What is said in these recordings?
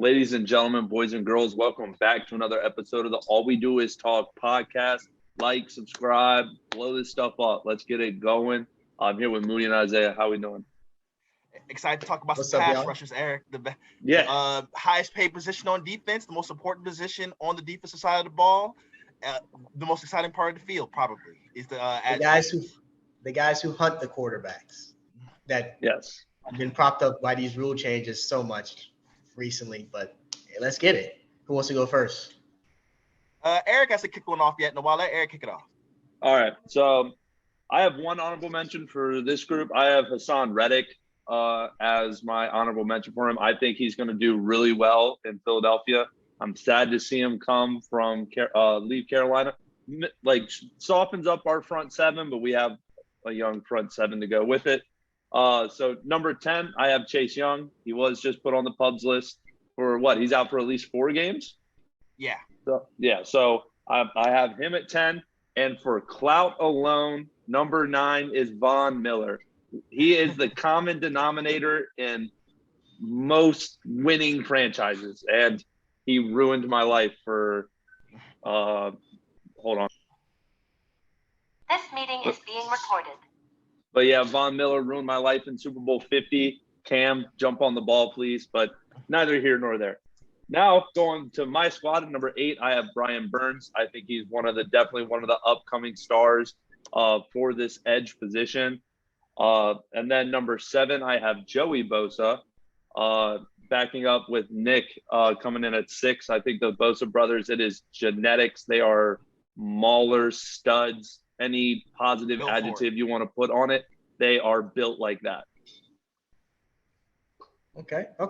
Ladies and gentlemen, boys and girls, welcome back to another episode of the All We Do Is Talk podcast. Like, subscribe, blow this stuff up. Let's get it going. I'm here with Moody and Isaiah. How we doing? Excited to talk about What's some up, pass y'all? rushers, Eric. The Yeah. highest paid position on defense, the most important position on the defensive side of the ball, the most exciting part of the field probably is the The guys who hunt the quarterbacks that Yes. have been propped up by these rule changes so much recently. But hey, let's get it. Who wants to go first? Eric hasn't kicked one off yet. No, I'll let Eric kick it off. All right. So I have one honorable mention for this group. I have Hassan Reddick as my honorable mention for him. I think he's going to do really well in Philadelphia. I'm sad to see him come from leave Carolina. Like softens up our front seven, but we have a young front seven to go with it. So number 10, I have Chase Young. He was just put on the Pubs list for what? He's out for at least 4 games. Yeah. So I have him at 10. And for clout alone, number 9 is Von Miller. He is the common denominator in most winning franchises. And he ruined my life for hold on. This meeting is being recorded. But yeah, Von Miller ruined my life in Super Bowl 50. Cam, jump on the ball, please. But neither here nor there. Now going to my squad at number 8, I have Brian Burns. I think he's definitely one of the upcoming stars for this edge position. And then number 7, I have Joey Bosa, backing up with Nick coming in at 6. I think the Bosa brothers, it is genetics. They are maulers, studs, any positive adjective you want to put on it. They are built like that. Okay. All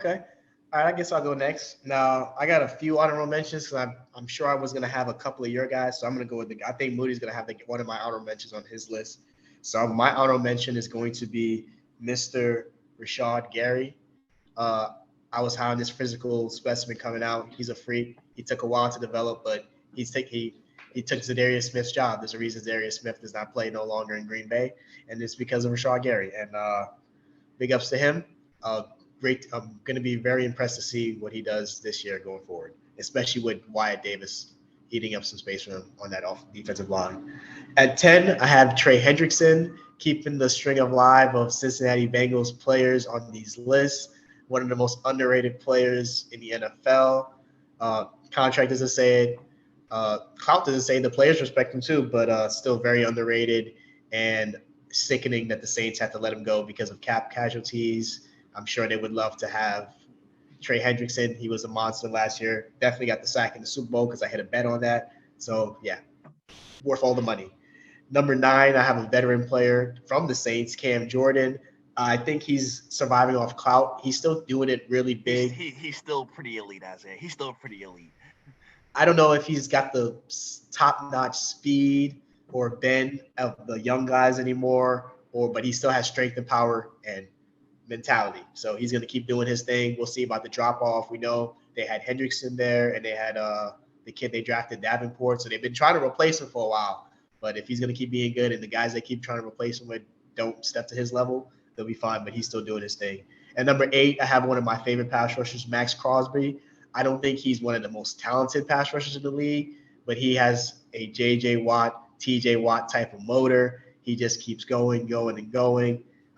right, I guess I'll go next. Now, I got a few honorable mentions because I'm sure I was going to have a couple of your guys. So I'm going to go with I think Moody's going to have one of my honorable mentions on his list. So my honorable mention is going to be Mr. Rashad Gary. I was high on this physical specimen coming out. He's a freak. He took a while to develop, but he took Zadarius Smith's job. There's a reason Zadarius Smith does not play no longer in Green Bay, and it's because of Rashad Gary. And big ups to him. Great. I'm going to be very impressed to see what he does this year going forward, especially with Wyatt Davis eating up some space for him on that defensive line. At 10, I have Trey Hendrickson, keeping the string alive of Cincinnati Bengals players on these lists. One of the most underrated players in the NFL. Contract doesn't say it. Clout doesn't say it. The players respect him too, but still very underrated and sickening that the Saints had to let him go because of cap casualties. I'm sure they would love to have Trey Hendrickson. He was a monster last year. Definitely got the sack in the Super Bowl because I had a bet on that. So, yeah, worth all the money. Number 9, I have a veteran player from the Saints, Cam Jordan. I think he's surviving off clout. He's still doing it really big. He's still pretty elite, Isaiah. He's still pretty elite. I don't know if he's got the top-notch speed or bend of the young guys anymore, but he still has strength and power and mentality. So he's going to keep doing his thing. We'll see about the drop-off. We know they had Hendrickson there, and they had the kid they drafted, Davenport. So they've been trying to replace him for a while. But if he's going to keep being good and the guys they keep trying to replace him with don't step to his level, they'll be fine. But he's still doing his thing. And number 8, I have one of my favorite pass rushers, Max Crosby. I don't think he's one of the most talented pass rushers in the league, but he has a J.J. Watt, T.J. Watt type of motor. He just keeps going.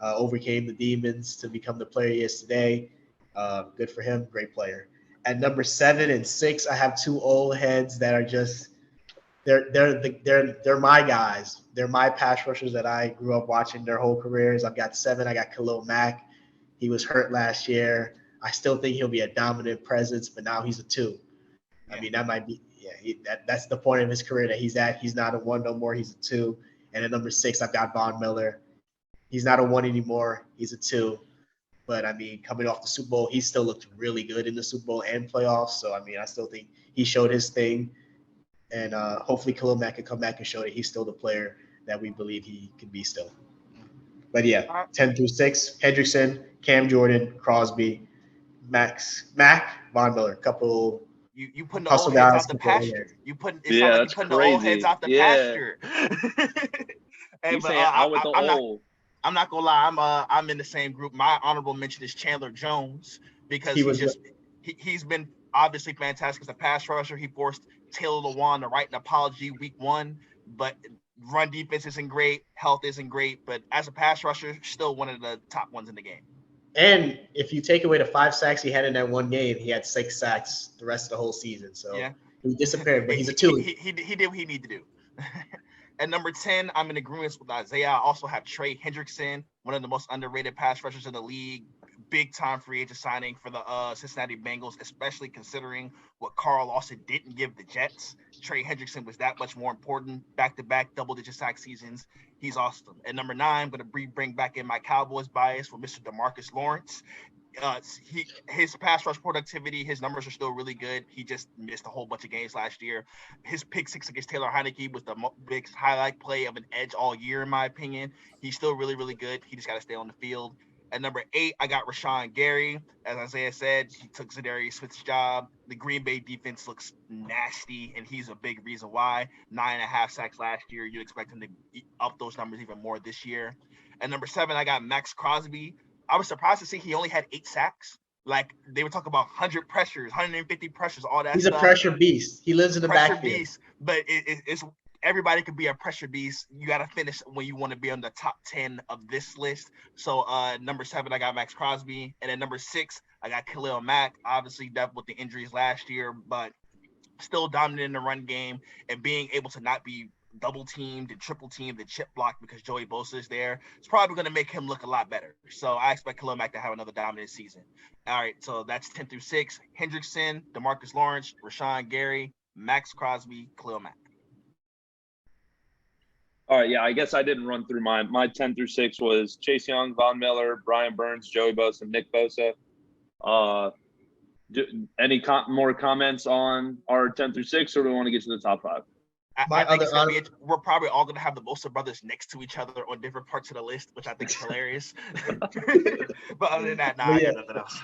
Overcame the demons to become the player he is today. Good for him. Great player. At number 7 and 6, I have 2 old heads that are just they're my guys. They're my pass rushers that I grew up watching their whole careers. I've got 7. I got Khalil Mack. He was hurt last year. I still think he'll be a dominant presence, but now he's a 2. Yeah. I mean, that might be that's the point of his career that he's at. He's not a 1 no more. He's a 2. And at number 6, I've got Von Miller. He's not a 1 anymore. He's a 2. But, I mean, coming off the Super Bowl, he still looked really good in the Super Bowl and playoffs. So, I mean, I still think he showed his thing. And hopefully Khalil Mack can come back and show that he's still the player that we believe he can be still. But, yeah, 10 through 6, Hendrickson, Cam Jordan, Crosby, Mack, Von Miller, couple – You putting the old heads out the pasture. You putting the old heads out the pasture. And, out with the old. I'm not gonna lie. I'm in the same group. My honorable mention is Chandler Jones because He's been obviously fantastic as a pass rusher. He forced Taylor Lewan to write an apology week 1, but run defense isn't great, health isn't great, but as a pass rusher, still one of the top ones in the game. And if you take away the 5 sacks he had in that one game, he had 6 sacks the rest of the whole season. So yeah, he disappeared, but he's a 2. He did what he needed to do. At number 10, I'm in agreement with Isaiah. I also have Trey Hendrickson, one of the most underrated pass rushers in the league. Big time free agent signing for the Cincinnati Bengals, especially considering what Carl Lawson didn't give the Jets. Trey Hendrickson was that much more important. Back-to-back double-digit sack seasons. He's awesome. At number 9, I'm going to bring back in my Cowboys bias for Mr. DeMarcus Lawrence. His pass rush productivity, his numbers are still really good. He just missed a whole bunch of games last year. His pick 6 against Taylor Heineke was the biggest highlight play of an edge all year, in my opinion. He's still really, really good. He just got to stay on the field. At number 8, I got Rashawn Gary. As Isaiah said, he took Zadarius Smith's job. The Green Bay defense looks nasty, and he's a big reason why. 9.5 sacks last year. You'd expect him to up those numbers even more this year. At number 7, I got Max Crosby. I was surprised to see he only had 8 sacks. Like, they were talking about 100 pressures, 150 pressures, all that He's stuff. a pressure beast. He lives in the backfield. Pressure beast, but it's everybody could be a pressure beast. You got to finish when you want to be on the top 10 of this list. So number 7, I got Max Crosby. And at number 6, I got Khalil Mack. Obviously, dealt with the injuries last year, but still dominant in the run game and being able to not be double teamed and triple teamed and chip blocked because Joey Bosa is there. It's probably going to make him look a lot better. So I expect Khalil Mack to have another dominant season. All right, so that's 10 through 6. Hendrickson, DeMarcus Lawrence, Rashawn Gary, Max Crosby, Khalil Mack. All right, yeah, I guess I didn't run through mine. My 10 through 6 was Chase Young, Von Miller, Brian Burns, Joey Bosa, Nick Bosa. Any more comments on our 10 through 6, or do we want to get to the top 5? I think we're probably all going to have the Bosa brothers next to each other on different parts of the list, which I think is hilarious. But other than that, I got nothing else.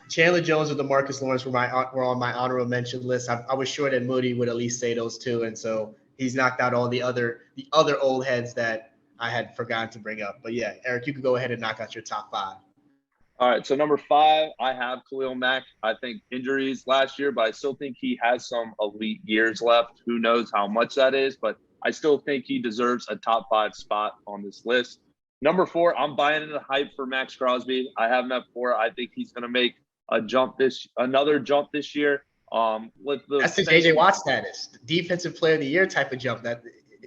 Chandler Jones and DeMarcus Lawrence were on my honorable mention list. I was sure that Moody would at least say those two, and so he's knocked out all the other old heads that I had forgotten to bring up. But yeah, Eric, you can go ahead and knock out your top 5. All right, so number 5, I have Khalil Mack. I think injuries last year, but I still think he has some elite years left. Who knows how much that is, but I still think he deserves a top 5 spot on this list. Number 4, I'm buying into the hype for Max Crosby. I have him at 4. I think he's going to make another jump this year. That's the JJ Watt status, defensive player of the year type of jump.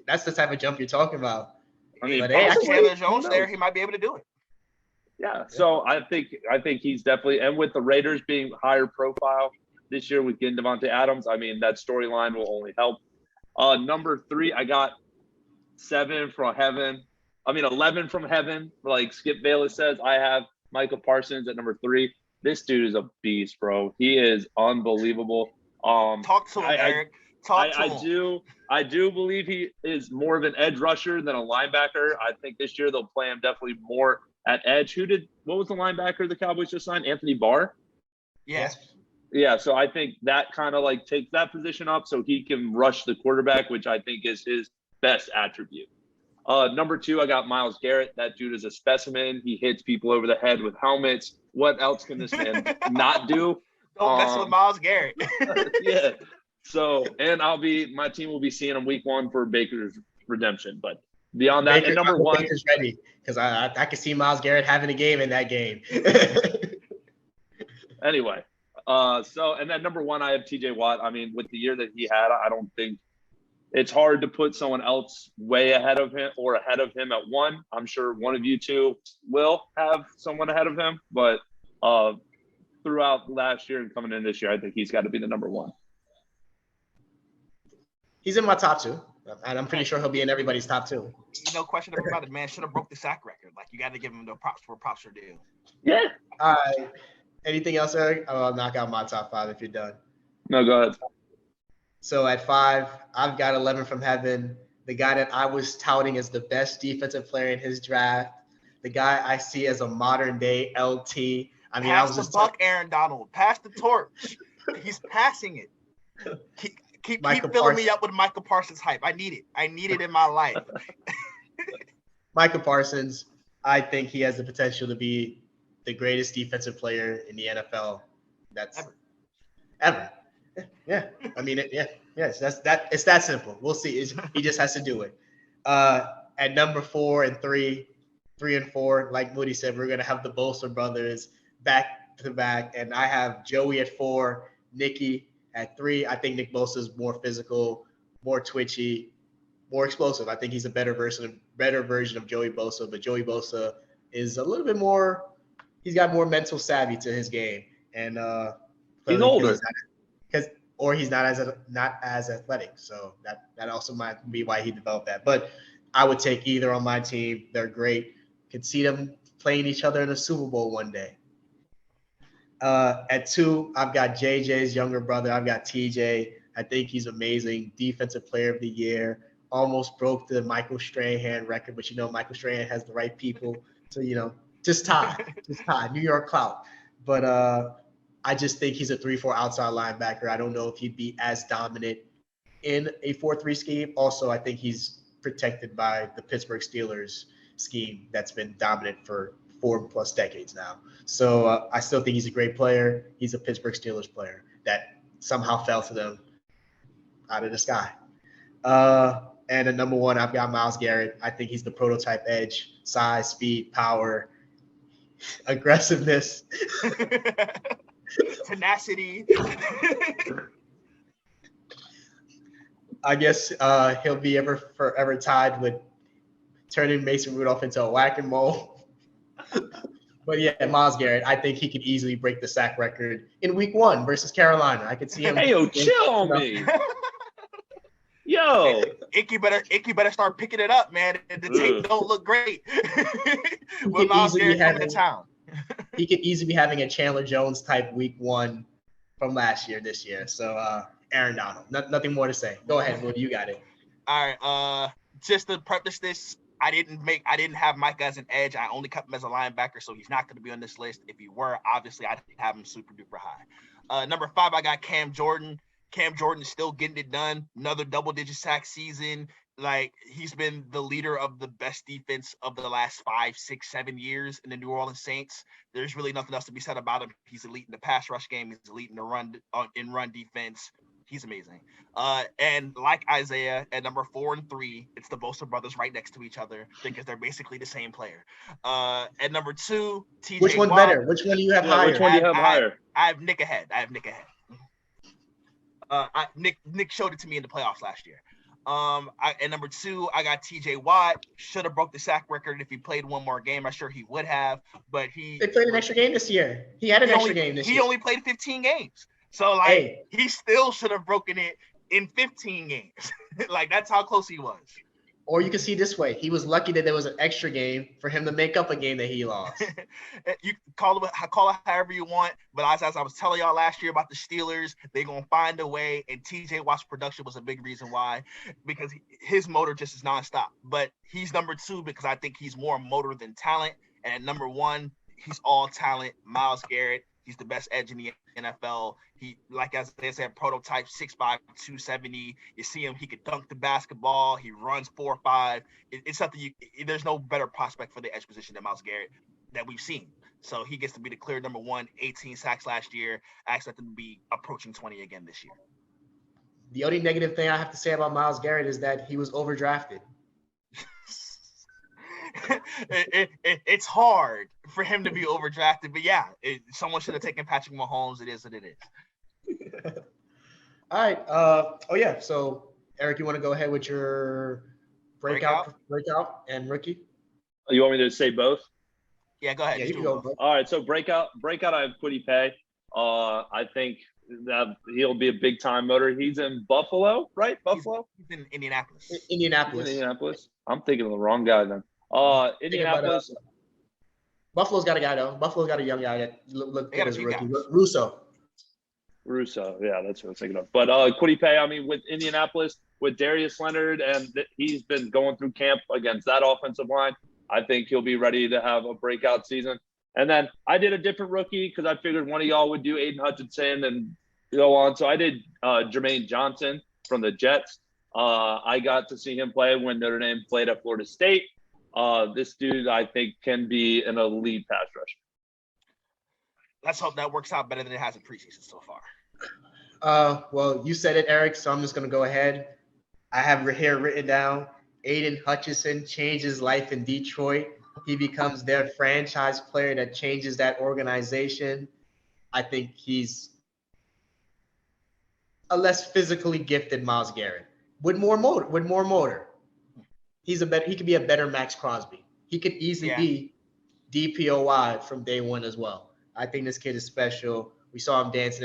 That's the type of jump you're talking about. I mean, Chandler Jones there, he might be able to do it. Yeah, so I think he's definitely, and with the Raiders being higher profile this year with getting Devontae Adams, I mean, that storyline will only help. Number 3, I got 11 from heaven. Like Skip Bayless says, I have Michael Parsons at number 3. This dude is a beast, bro. He is unbelievable. Talk to him, Eric. Talk to him. I do believe he is more of an edge rusher than a linebacker. I think this year they'll play him definitely more at edge. What was the linebacker the Cowboys just signed? Anthony Barr? Yes. Yeah, so I think that kind of like takes that position up so he can rush the quarterback, which I think is his best attribute. Number 2, I got Myles Garrett. That dude is a specimen. He hits people over the head with helmets. What else can this man not do? Don't mess with Myles Garrett. Yeah. So, and my team will be seeing him week 1 for Baker's redemption. But beyond that, and number 1, Baker's ready because I can see Myles Garrett having a game in that game. Anyway, and then number 1, I have TJ Watt. I mean, with the year that he had, I don't think it's hard to put someone else way ahead of him or ahead of him at 1. I'm sure one of you two will have someone ahead of him, but throughout last year and coming in this year, I think he's got to be the number 1. He's in my top 2, and I'm pretty sure he'll be in everybody's top 2. No question about it, man. Should have broke the sack record. Like, you got to give him the props for props are due. Yeah. All right. Anything else, Eric? I'll knock out my top 5 if you're done. No, go ahead. So at 5, I've got 11 from heaven. The guy that I was touting as the best defensive player in his draft. The guy I see as a modern day LT. I mean, Pass the buck, Aaron Donald. Pass the torch. He's passing it. Keep filling me up with Michael Parsons hype. I need it. I need it in my life. Michael Parsons, I think he has the potential to be the greatest defensive player in the NFL. ever. Yeah, I mean, yes, it's that simple. We'll see. He just has to do it. At number 4 and 3, 3 and 4, like Moody said, we're gonna have the Bolster brothers back to back, and I have Joey at 4, Nikki at 3. I think Nick Bosa is more physical, more twitchy, more explosive. I think he's a better version of Joey Bosa, but Joey Bosa is a little bit more. He's got more mental savvy to his game, and he's older he's not as athletic. So that also might be why he developed that. But I would take either on my team. They're great. Could see them playing each other in the Super Bowl one day. At 2, I've got JJ's younger brother. I've got TJ. I think he's amazing. Defensive Player of the Year. Almost broke the Michael Strahan record, but Michael Strahan has the right people to just tie New York clout. But I just think he's a 3-4 outside linebacker. I don't know if he'd be as dominant in a 4-3 scheme. Also, I think he's protected by the Pittsburgh Steelers scheme that's been dominant for 4+ decades now. So I still think he's a great player. He's a Pittsburgh Steelers player that somehow fell to them out of the sky. And at number 1, I've got Myles Garrett. I think he's the prototype edge, size, speed, power, aggressiveness. Tenacity. I guess he'll be forever tied with turning Mason Rudolph into a whack-a-mole. But yeah, Myles Garrett, I think he could easily break the sack record in week 1 versus Carolina. I could see him. Hey, chill on me. Yo, Icky better start picking it up, man. The tape don't look great. When Myles Garrett coming to town. He could easily be having a Chandler Jones type week 1 from last year, this year. So Aaron Donald, nothing more to say. Go ahead, Woody, you got it. All right. Just to preface this, I didn't have Mike as an edge. I only kept him as a linebacker, so he's not going to be on this list. If he were, obviously I'd have him super duper high. Number 5, I got Cam Jordan. Cam Jordan is still getting it done. Another double-digit sack season. Like, he's been the leader of the best defense of the last 5, 6, 7 years in the New Orleans Saints. There's really nothing else to be said about him. He's elite in the pass rush game. He's elite in the run defense. He's amazing. And like Isaiah, at number 4 and 3, it's the Bosa brothers right next to each other because they're basically the same player. At number 2, TJ Which one Watt. Better? Which one do you have higher? Which one do you have higher? I have Nick ahead. Nick showed it to me in the playoffs last year. At number 2, I got TJ Watt. Should have broke the sack record if he played one more game. I'm sure he would have, but they played an extra game this year. He had an extra game this year. He only played 15 games. So, he still should have broken it in 15 games. Like, that's how close he was. Or you can see this way. He was lucky that there was an extra game for him to make up a game that he lost. You call it however you want, but as I was telling y'all last year about the Steelers, they're going to find a way, and TJ Watt's production was a big reason why, because his motor just is nonstop. But he's number 2 because I think he's more motor than talent. And at number 1, he's all talent, Myles Garrett. He's the best edge in the NFL. He, like as they said, prototype 6'5", 270. You see him, he could dunk the basketball. He runs 4.5. It's something there's no better prospect for the edge position than Myles Garrett that we've seen. So he gets to be the clear number 1, 18 sacks last year. I expect him to be approaching 20 again this year. The only negative thing I have to say about Myles Garrett is that he was overdrafted. It's hard for him to be overdrafted, but yeah, someone should have taken Patrick Mahomes. It is what it is. All right. So Eric, you want to go ahead with your breakout and rookie? You want me to say both? Yeah, go ahead. Yeah, you can go. All right. So breakout. I have Kwity Paye. I think that he'll be a big time motor. He's in Buffalo, right? Buffalo. He's in Indianapolis. Indianapolis. I'm thinking of the wrong guy then. Indianapolis. Buffalo's got a guy though. Buffalo's got a young guy that looked good as a rookie. Russo, yeah, that's what I was thinking of. But Kwity Paye, I mean, with Indianapolis, with Darius Leonard, and he's been going through camp against that offensive line. I think he'll be ready to have a breakout season. And then I did a different rookie because I figured one of y'all would do Aiden Hutchinson and go on. So I did Jermaine Johnson from the Jets. I got to see him play when Notre Dame played at Florida State. This dude, I think, can be an elite pass rusher. Let's hope that works out better than it has in preseason so far. Well, you said it, Eric, so I'm just gonna go ahead. I have here written down Aiden Hutchinson changes life in Detroit. He becomes their franchise player that changes that organization. I think he's a less physically gifted Myles Garrett with more motor. He could be a better Max Crosby. He could easily be DPOY from day one as well. I think this kid is special. We saw him dancing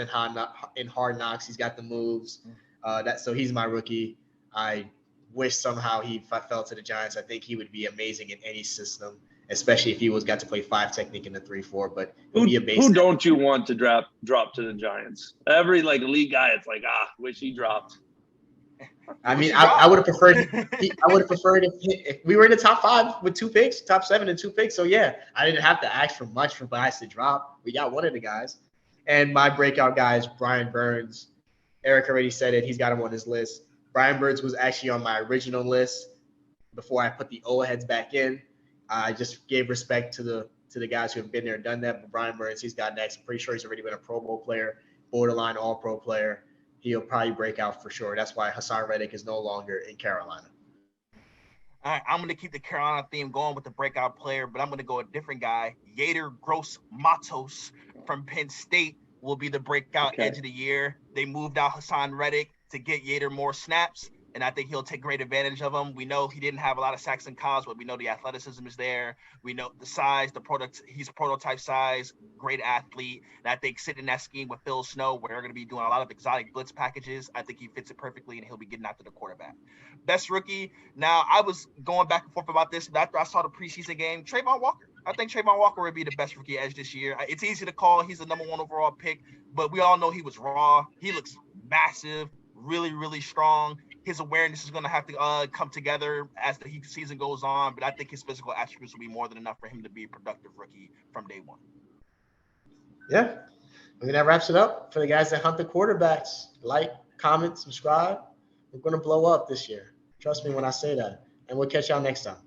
in Hard Knocks. He's got the moves. So he's my rookie. I wish somehow he fell to the Giants. I think he would be amazing in any system, especially if he got to play 5 technique in the 3-4. But who don't you want to drop to the Giants? Every league guy, it's wish he dropped. I mean, I would have preferred. If we were in the top 5 with 2 picks, top 7 and 2 picks. So yeah, I didn't have to ask for much for guys to drop. We got one of the guys, and my breakout guy is Brian Burns. Eric already said it. He's got him on his list. Brian Burns was actually on my original list before I put the old heads back in. I just gave respect to the guys who have been there and done that. But Brian Burns, he's got next. I'm pretty sure he's already been a Pro Bowl player, borderline All-Pro player. He'll probably break out for sure. That's why Hassan Reddick is no longer in Carolina. All right, I'm going to keep the Carolina theme going with the breakout player, but I'm going to go a different guy. Yader Gross-Matos from Penn State will be the breakout edge of the year. They moved out Hassan Reddick to get Yader more snaps, and I think he'll take great advantage of them. We know he didn't have a lot of sacks in college, but we know the athleticism is there. We know the size, he's prototype size, great athlete. And I think sitting in that scheme with Phil Snow, where they're going to be doing a lot of exotic blitz packages, I think he fits it perfectly, and he'll be getting after the quarterback. Best rookie. Now, I was going back and forth about this, but after I saw the preseason game, Trayvon Walker. I think Trayvon Walker would be the best rookie edge this year. It's easy to call. He's the number 1 overall pick, but we all know he was raw. He looks massive, really, really strong. His awareness is going to have to come together as the season goes on, but I think his physical attributes will be more than enough for him to be a productive rookie from day one. Yeah. I mean, that wraps it up for the guys that hunt the quarterbacks. Like, comment, subscribe. We're going to blow up this year. Trust me when I say that. And we'll catch y'all next time.